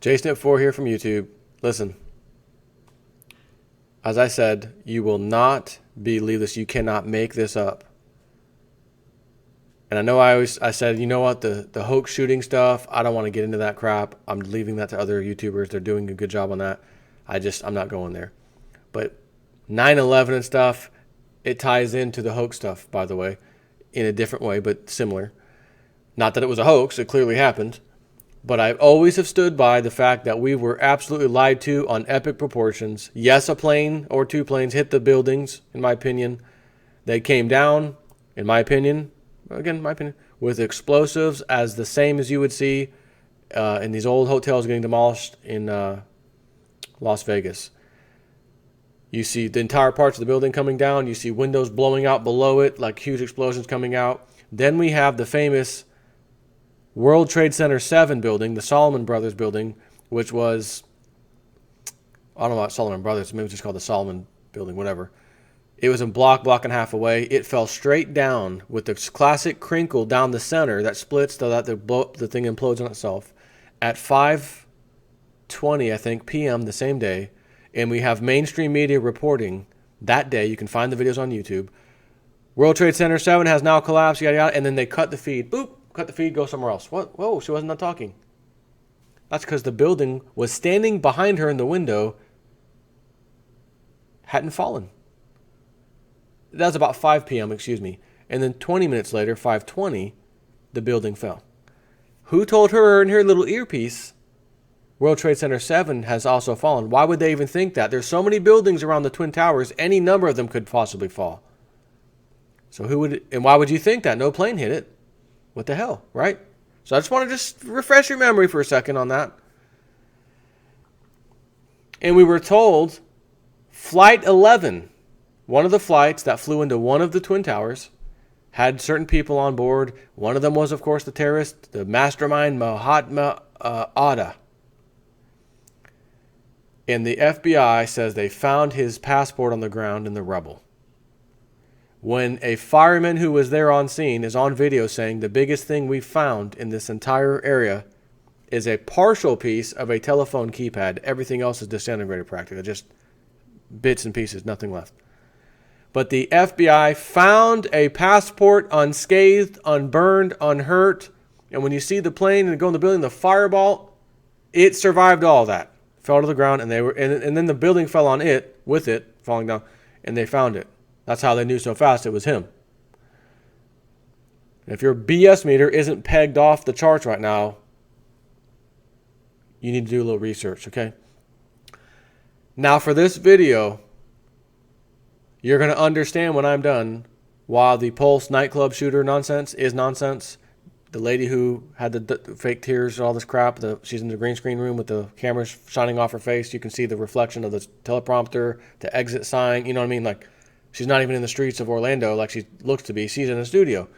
JSnip4 here from YouTube. Listen, as I said, you will not believe this. You cannot make this up. And I know I said, you know what, the hoax shooting stuff, I don't want to get into that crap. I'm leaving that to other YouTubers. They're doing a good job on that. I'm not going there. But 9/11 and stuff, it ties into the hoax stuff, by the way, in a different way, but similar. Not that it was a hoax. It clearly happened. But I always have stood by the fact that we were absolutely lied to on epic proportions. Yes, a plane or two planes hit the buildings, in my opinion. They came down, in my opinion, with explosives as the same as you would see in these old hotels getting demolished in Las Vegas. You see the entire parts of the building coming down. You see windows blowing out below it, like huge explosions coming out. Then we have the famous World Trade Center 7 building, the Solomon Brothers building, which was, I don't know about Solomon Brothers, maybe it was just called the Solomon building, whatever. It was a block and a half away. It fell straight down with the classic crinkle down the center that splits so that the thing implodes on itself at 5:20, I think, p.m. the same day. And we have mainstream media reporting that day. You can find the videos on YouTube. World Trade Center 7 has now collapsed, yada, yada. And then they cut the feed. Boop, cut the feed, go somewhere else. What? Whoa, she wasn't done talking. That's because the building was standing behind her in the window, hadn't fallen. That was about 5 p.m., excuse me. And then 20 minutes later, 5:20, the building fell. Who told her in her little earpiece, World Trade Center 7 has also fallen? Why would they even think that? There's so many buildings around the Twin Towers, any number of them could possibly fall. So why would you think that? No plane hit it. What the hell, right? So I just want to just refresh your memory for a second on that. And we were told Flight 11, one of the flights that flew into one of the Twin Towers, had certain people on board. One of them was, of course, the terrorist, the mastermind, Mahatma Atta. And the FBI says they found his passport on the ground in the rubble. When a fireman who was there on scene is on video saying the biggest thing we found in this entire area is a partial piece of a telephone keypad. Everything else is disintegrated practically. Just bits and pieces, nothing left. But the FBI found a passport unscathed, unburned, unhurt. And when you see the plane and go in the building, the fireball, it survived all that. Fell to the ground, and then the building fell on it, with it falling down, and they found it. That's how they knew so fast it was him. And if your BS meter isn't pegged off the charts right now, you need to do a little research, okay? Now for this video, you're going to understand when I'm done why the Pulse nightclub shooter nonsense is nonsense. The lady who had the fake tears and all this crap, she's in the green screen room with the cameras shining off her face. You can see the reflection of the teleprompter, the exit sign. You know what I mean? Like, she's not even in the streets of Orlando like she looks to be. She's in a studio.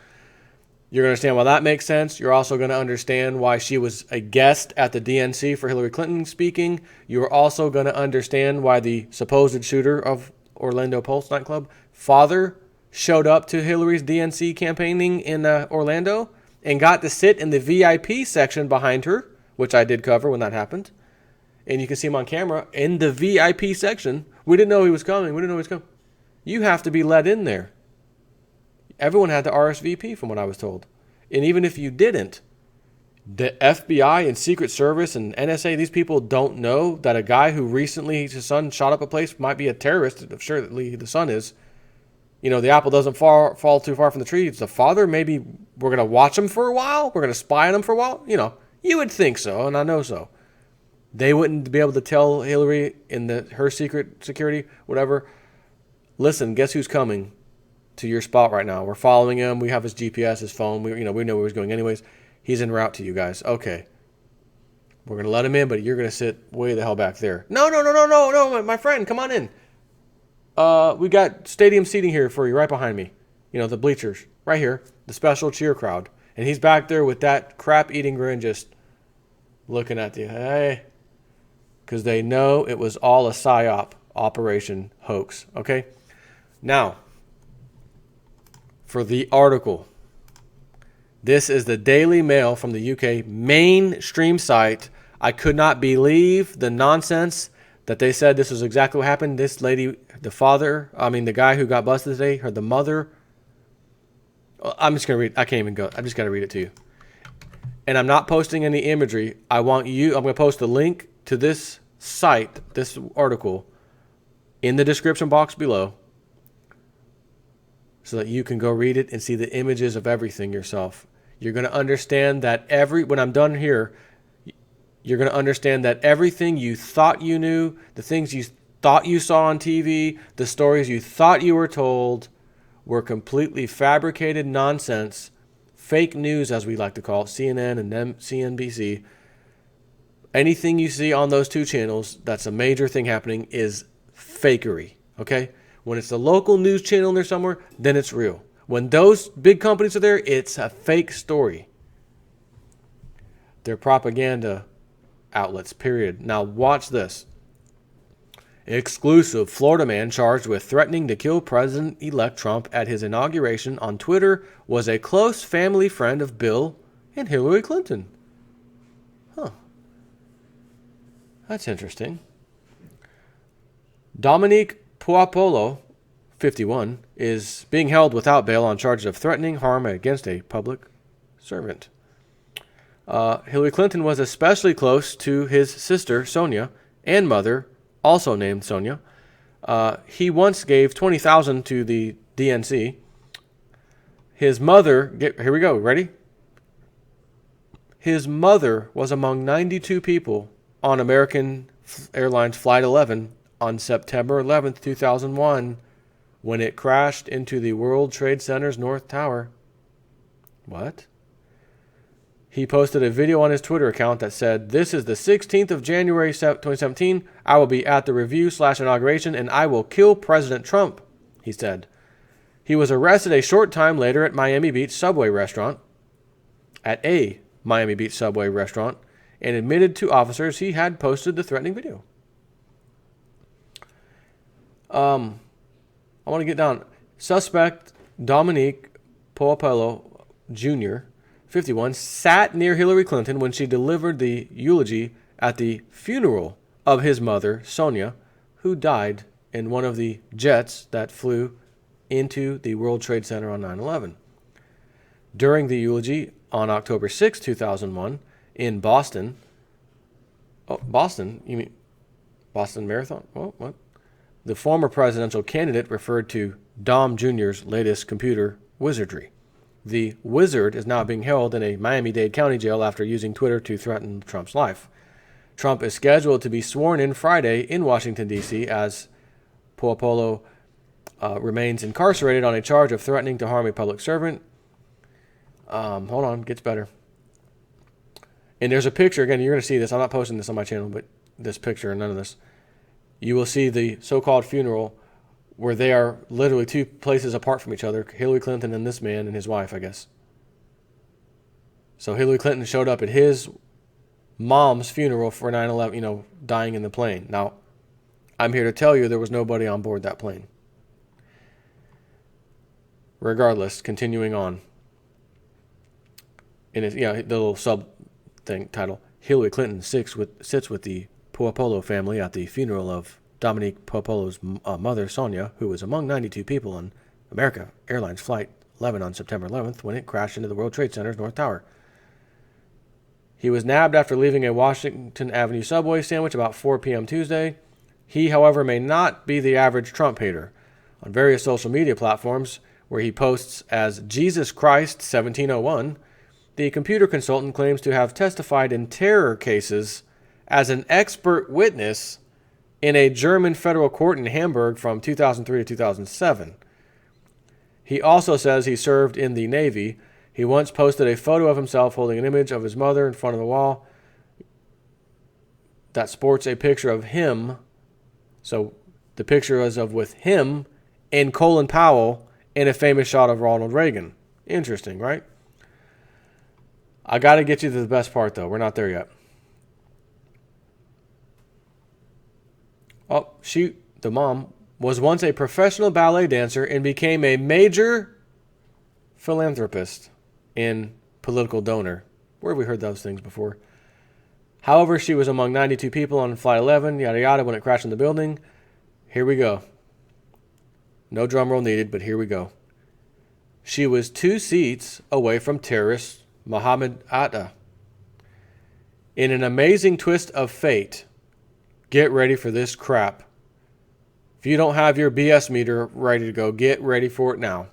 You're going to understand why that makes sense. You're also going to understand why she was a guest at the DNC for Hillary Clinton speaking. You're also going to understand why the supposed shooter of Orlando Pulse nightclub father showed up to Hillary's DNC campaigning in Orlando and got to sit in the VIP section behind her, which I did cover when that happened. And you can see him on camera in the VIP section. We didn't know he was coming. You have to be let in there. Everyone had to RSVP from what I was told. And even if you didn't, the FBI and Secret Service and NSA, these people don't know that a guy who recently, his son shot up a place, might be a terrorist. Surely the son is. You know, the apple doesn't fall too far from the tree. It's the father. Maybe we're going to watch him for a while. We're going to spy on him for a while. You know, you would think so, and I know so. They wouldn't be able to tell Hillary in her secret security, whatever, listen, guess who's coming to your spot right now? We're following him. We have his GPS, his phone. We know where he's going anyways. He's en route to you guys. Okay. We're going to let him in, but you're going to sit way the hell back there. No, my friend, come on in. We got stadium seating here for you right behind me. You know, the bleachers right here, the special cheer crowd. And he's back there with that crap-eating grin just looking at you. Hey. Because they know it was all a PSYOP operation hoax. Okay? Now, for the article. This is the Daily Mail from the UK mainstream site. I could not believe the nonsense that they said this was exactly what happened. This lady, the guy who got busted today, the mother. I'm just going to read. I can't even go. I just got to read it to you. And I'm not posting any imagery. I'm going to post a link to this site, this article, in the description box below, so that you can go read it and see the images of everything yourself. You're going to understand that when I'm done here, you're going to understand that everything you thought you knew, the things you thought you saw on TV, the stories you thought you were told, were completely fabricated nonsense, fake news, as we like to call it, CNN and CNBC. Anything you see on those two channels that's a major thing happening is fakery, okay? When it's a local news channel and they're somewhere, then it's real. When those big companies are there, it's a fake story. They're propaganda outlets, period. Now watch this. Exclusive. Florida man charged with threatening to kill President-elect Trump at his inauguration on Twitter was a close family friend of Bill and Hillary Clinton. Huh. That's interesting. Dominique Puopolo, 51, is being held without bail on charges of threatening harm against a public servant. Hillary Clinton was especially close to his sister, Sonia, and mother, also named Sonia. He once gave $20,000 to the DNC. His mother, here we go, ready? His mother was among 92 people on American Airlines Flight 11 on September 11th, 2001, when it crashed into the World Trade Center's North Tower. What? He posted a video on his Twitter account that said, "This is the 16th of January, 2017. I will be at the review/inauguration and I will kill President Trump," he said. He was arrested a short time later at a Miami Beach subway restaurant, and admitted to officers he had posted the threatening video. I want to get down. Suspect Dominique Puopolo Jr., 51, sat near Hillary Clinton when she delivered the eulogy at the funeral of his mother, Sonia, who died in one of the jets that flew into the World Trade Center on 9/11. During the eulogy on October 6, 2001, in Boston. Oh, Boston? You mean Boston Marathon? Oh, what? The former presidential candidate referred to Dom Jr.'s latest computer wizardry. The wizard is now being held in a Miami-Dade County jail after using Twitter to threaten Trump's life. Trump is scheduled to be sworn in Friday in Washington, D.C., as Puopolo remains incarcerated on a charge of threatening to harm a public servant. Hold on, gets better. And there's a picture, again, you're going to see this. I'm not posting this on my channel, but this picture and none of this. You will see the so-called funeral where they are literally two places apart from each other, Hillary Clinton and this man and his wife, I guess. So Hillary Clinton showed up at his mom's funeral for 9/11, dying in the plane. Now, I'm here to tell you there was nobody on board that plane. Regardless, continuing on. In his, the little sub thing title, Hillary Clinton sits with the Puopolo family at the funeral of Dominique Puopolo's mother, Sonia, who was among 92 people on American Airlines Flight 11 on September 11th when it crashed into the World Trade Center's North Tower. He was nabbed after leaving a Washington Avenue subway sandwich about 4 p.m. Tuesday. He, however, may not be the average Trump hater. On various social media platforms, where he posts as Jesus Christ 1701, the computer consultant claims to have testified in terror cases as an expert witness in a German federal court in Hamburg from 2003 to 2007. He also says he served in the Navy. He once posted a photo of himself holding an image of his mother in front of the wall that sports a picture of him. So the picture is with him and Colin Powell in a famous shot of Ronald Reagan. Interesting, right? I got to get you to the best part, though. We're not there yet. Oh, the mom was once a professional ballet dancer and became a major philanthropist and political donor. Where have we heard those things before? However, she was among 92 people on Flight 11, yada yada, when it crashed in the building. Here we go. No drum roll needed, but here we go. She was 2 seats away from terrorist Mohammed Atta. In an amazing twist of fate, get ready for this crap. If you don't have your BS meter ready to go, get ready for it now.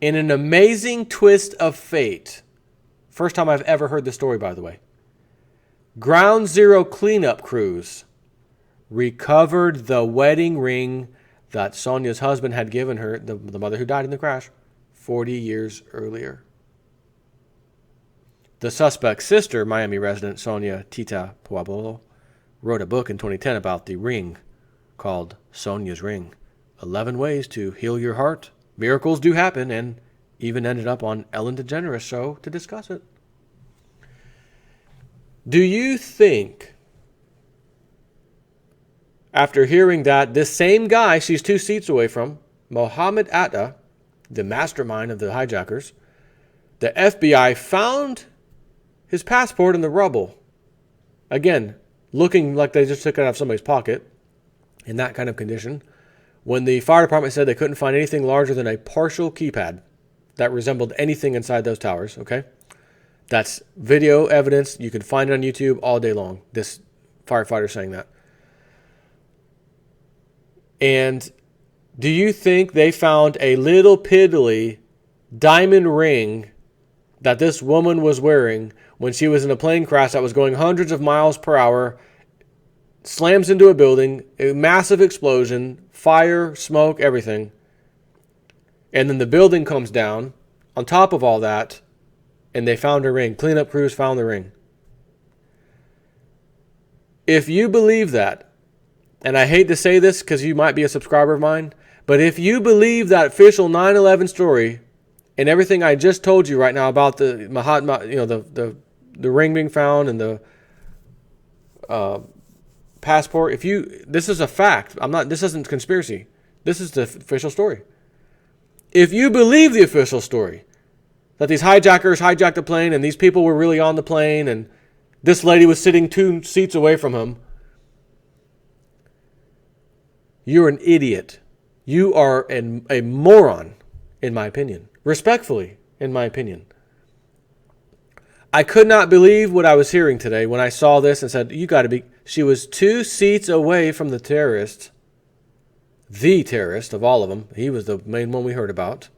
In an amazing twist of fate, first time I've ever heard this story, by the way, Ground Zero cleanup crews recovered the wedding ring that Sonia's husband had given her, the mother who died in the crash, 40 years earlier. The suspect's sister, Miami resident Sonia Tita Pueblo, wrote a book in 2010 about the ring called Sonia's Ring. 11 Ways to Heal Your Heart. Miracles do happen, and even ended up on Ellen DeGeneres' show to discuss it. Do you think, after hearing that, this same guy she's 2 seats away from, Mohammed Atta, the mastermind of the hijackers, the FBI found his passport in the rubble? Again, looking like they just took it out of somebody's pocket in that kind of condition, when the fire department said they couldn't find anything larger than a partial keypad that resembled anything inside those towers, okay? That's video evidence. You can find it on YouTube all day long, this firefighter saying that. And do you think they found a little piddly diamond ring that this woman was wearing when she was in a plane crash that was going hundreds of miles per hour, slams into a building, a massive explosion, fire, smoke, everything, and then the building comes down on top of all that, and they found her ring? Cleanup crews found the ring. If you believe that, and I hate to say this because you might be a subscriber of mine, but if you believe that official 9/11 story and everything I just told you right now about the Mahatma, the ring being found and the passport, this is a fact. This isn't conspiracy. This is the official story. If you believe the official story, that these hijackers hijacked the plane and these people were really on the plane and this lady was sitting 2 seats away from him, you're an idiot. You are a moron, in my opinion. Respectfully, in my opinion. I could not believe what I was hearing today when I saw this and said, she was 2 seats away from the terrorist of all of them. He was the main one we heard about.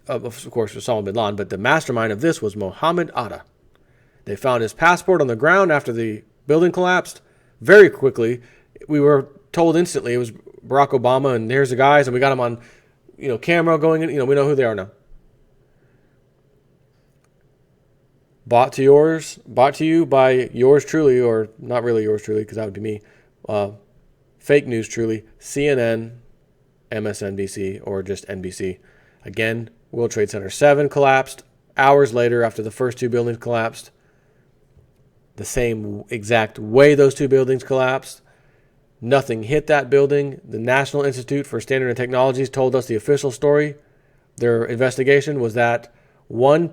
Of course, Osama bin Laden, but the mastermind of this was Mohammed Atta. They found his passport on the ground after the building collapsed. Very quickly, we were told instantly it was Barack Obama, and here's the guys, and we got them on, camera going in. We know who they are now. Bought to you by yours truly, or not really yours truly, because that would be me. Fake news truly, CNN, MSNBC, or just NBC. Again, World Trade Center 7 collapsed hours later after the first 2 buildings collapsed. The same exact way those 2 buildings collapsed. Nothing hit that building. The National Institute for Standard and Technologies told us the official story. Their investigation was that one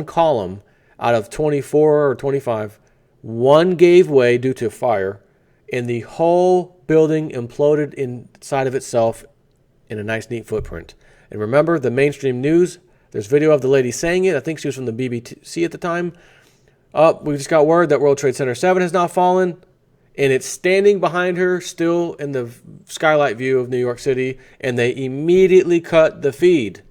column out of 24 or 25, one gave way due to fire, and the whole building imploded inside of itself in a nice, neat footprint. And remember, the mainstream news, there's video of the lady saying it. I think she was from the BBC at the time. We just got word that World Trade Center 7 has now fallen, and it's standing behind her still in the skylight view of New York City, and they immediately cut the feed.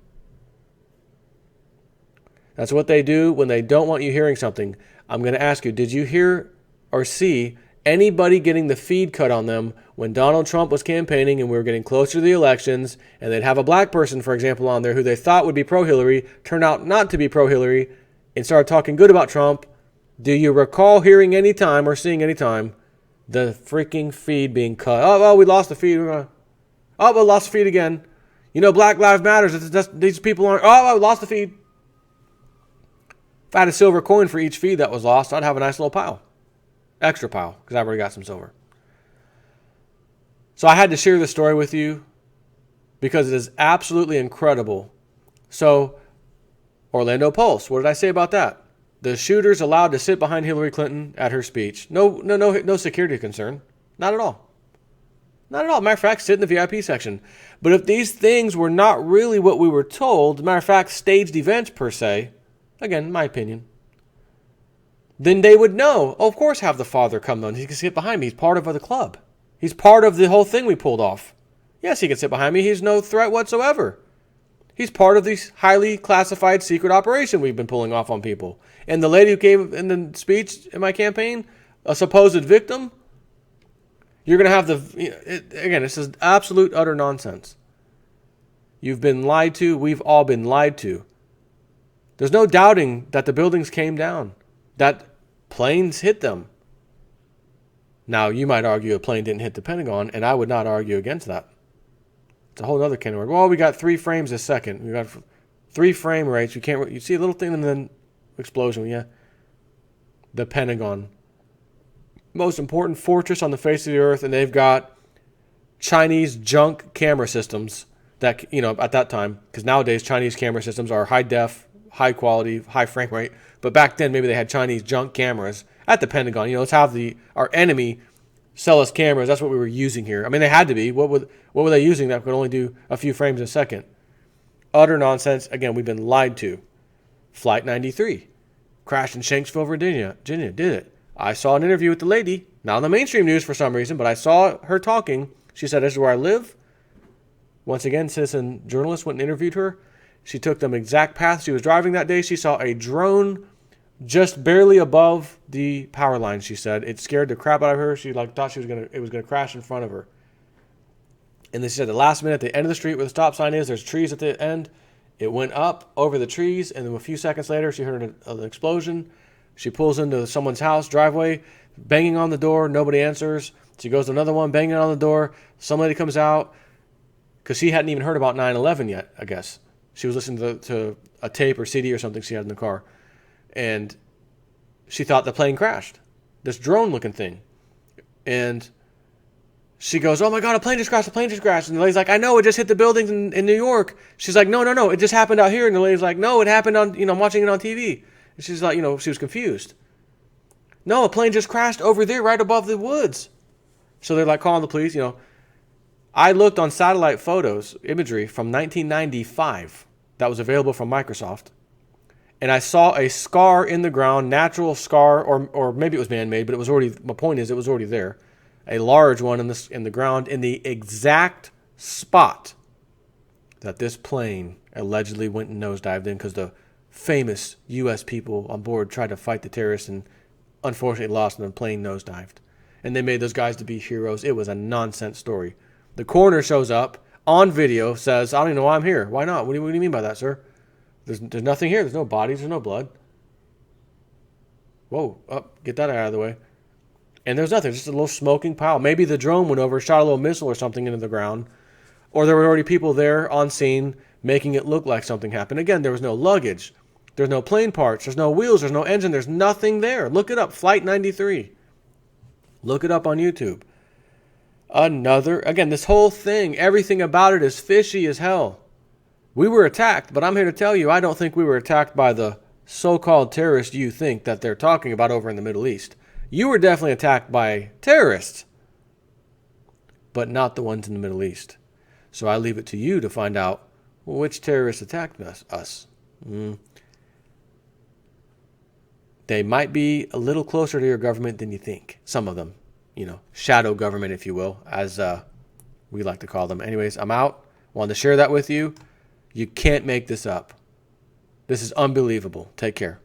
That's what they do when they don't want you hearing something. I'm going to ask you, did you hear or see anybody getting the feed cut on them when Donald Trump was campaigning and we were getting closer to the elections, and they'd have a black person, for example, on there who they thought would be pro-Hillary, turned out not to be pro-Hillary, and started talking good about Trump? Do you recall hearing any time or seeing any time the freaking feed being cut? Oh, we lost the feed. We lost the feed again. Black Lives Matters. These people aren't. Oh, we lost the feed. If I had a silver coin for each feed that was lost, I'd have a nice little pile. Extra pile, because I've already got some silver. So I had to share this story with you because it is absolutely incredible. So, Orlando Pulse, what did I say about that? The shooter's allowed to sit behind Hillary Clinton at her speech. No security concern. Not at all. Not at all. Matter of fact, sit in the VIP section. But if these things were not really what we were told, matter of fact, staged events per se, again, my opinion, then they would know, oh, of course have the father come on. He can sit behind me. He's part of the club. He's part of the whole thing we pulled off. Yes, he can sit behind me. He's no threat whatsoever. He's part of this highly classified secret operation we've been pulling off on people. And the lady who gave in the speech in my campaign, a supposed victim, you're going to have again, this is absolute, utter nonsense. You've been lied to. We've all been lied to. There's no doubting that the buildings came down, that planes hit them. Now, you might argue a plane didn't hit the Pentagon, and I would not argue against that. It's a whole other can of worms. Well, we got 3 frames a second. We got 3 frame rates. You see a little thing and then explosion. Yeah. The Pentagon. Most important fortress on the face of the earth, and they've got Chinese junk camera systems that, at that time, because nowadays Chinese camera systems are high def, high quality, high frame rate, but back then maybe they had Chinese junk cameras at the Pentagon. Let's have our enemy sell us cameras. That's what we were using here. I mean, they had to be. What were they using that could only do a few frames a second? Utter nonsense. Again, we've been lied to. Flight 93 crashed in Shanksville, Virginia. Did it? I saw an interview with the lady, not on the mainstream news for some reason, but I saw her talking. She said, "This is where I live." Once again, citizen journalist went and interviewed her. She took them exact path she was driving that day. She saw a drone just barely above the power line, she said. It scared the crap out of her. She thought it was gonna crash in front of her. And then she said the last minute at the end of the street where the stop sign is, there's trees at the end. It went up over the trees, and then a few seconds later, she heard an explosion. She pulls into someone's house, driveway, banging on the door. Nobody answers. She goes to another one, banging on the door. Some lady comes out, because she hadn't even heard about 9/11 yet, I guess. She was listening to a tape or CD or something she had in the car. And she thought the plane crashed. This drone-looking thing. And she goes, "Oh my God, a plane just crashed. And the lady's like, "I know, it just hit the buildings in New York." She's like, No, it just happened out here. And the lady's like, "No, it happened on, I'm watching it on TV. And she's like, she was confused. "No, a plane just crashed over there right above the woods." So they're like calling the police, I looked on satellite photos, imagery from 1995 that was available from Microsoft. And I saw a scar in the ground, natural scar, or maybe it was man-made, but my point is it was already there. A large one in the ground in the exact spot that this plane allegedly went and nosedived in, because the famous U.S. people on board tried to fight the terrorists and unfortunately lost, and the plane nosedived. And they made those guys to be heroes. It was a nonsense story. The coroner shows up on video, says, "I don't even know why I'm here. Why not? What do you mean by that, sir? There's nothing here. There's no bodies. There's no blood." Whoa, get that out of the way. And there's nothing, just a little smoking pile. Maybe the drone went over, shot a little missile or something into the ground. Or there were already people there on scene making it look like something happened. Again, there was no luggage. There's no plane parts. There's no wheels. There's no engine. There's nothing there. Look it up, Flight 93. Look it up on YouTube. Again, this whole thing, everything about it is fishy as hell. We were attacked, but I'm here to tell you, I don't think we were attacked by the so-called terrorists you think that they're talking about over in the Middle East. You were definitely attacked by terrorists, but not the ones in the Middle East. So I leave it to you to find out which terrorists attacked us. They might be a little closer to your government than you think. Some of them, shadow government, if you will, as we like to call them. Anyways, I'm out. Wanted to share that with you. You can't make this up. This is unbelievable. Take care.